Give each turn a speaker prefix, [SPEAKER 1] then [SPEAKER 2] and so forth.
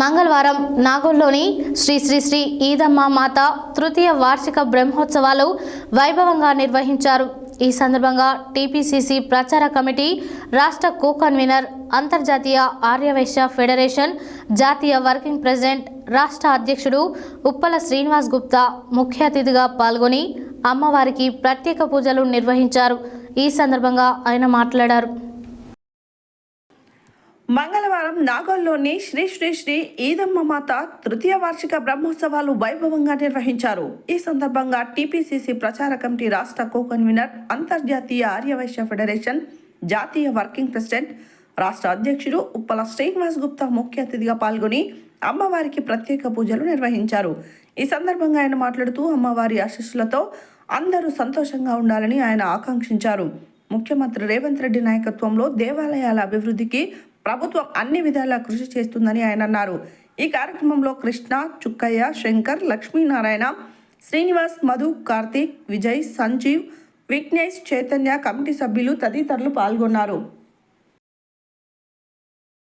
[SPEAKER 1] మంగళవారం నాగోల్లోని శ్రీ శ్రీ శ్రీ ఈదమ్మ మాత తృతీయ వార్షిక బ్రహ్మోత్సవాలు వైభవంగా నిర్వహించారు. ఈ సందర్భంగా టీపీసీసీ ప్రచార కమిటీ రాష్ట్ర కో కన్వీనర్, అంతర్జాతీయ ఆర్యవైశ్య ఫెడరేషన్ జాతీయ వర్కింగ్ ప్రెసిడెంట్, రాష్ట్ర అధ్యక్షుడు ఉప్పల శ్రీనివాస్ గుప్తా ముఖ్య అతిథిగా పాల్గొని అమ్మవారికి ప్రత్యేక పూజలు నిర్వహించారు. ఈ సందర్భంగా ఆయన మాట్లాడారు.
[SPEAKER 2] మంగళవారం నాగోల్లోని శ్రీ శ్రీ శ్రీ ఈదమ్మ మాత తృతీయ వార్షిక బ్రహ్మోత్సవాలు వైభవంగా నిర్వహించారు. ఈ సందర్భంగా టీపీసీసీ ప్రచార కమిటీ రాష్ట్ర కో కన్వీనర్, అంతర్జాతీయ ఆర్యవైశ్య ఫెడరేషన్ జాతీయ వర్కింగ్ ప్రెసిడెంట్, రాష్ట్ర అధ్యక్షుడు ఉప్పల శ్రీనివాస్ గుప్తా ముఖ్య అతిథిగా పాల్గొని అమ్మవారికి ప్రత్యేక పూజలు నిర్వహించారు. ఈ సందర్భంగా ఆయన మాట్లాడుతూ అమ్మవారి ఆశీస్సులతో అందరూ సంతోషంగా ఉండాలని ఆయన ఆకాంక్షించారు. ముఖ్యమంత్రి రేవంత్ రెడ్డి నాయకత్వంలో దేవాలయాల అభివృద్ధికి ప్రభుత్వం అన్ని విధాలా కృషి చేస్తుందని ఆయన అన్నారు. ఈ కార్యక్రమంలో కృష్ణ, చుక్కయ్య, శంకర్, లక్ష్మీనారాయణ, శ్రీనివాస్, మధు, కార్తీక్, విజయ్, సంజీవ్, విఘ్నేష్, చైతన్య, కమిటీ సభ్యులు తదితరులు పాల్గొన్నారు.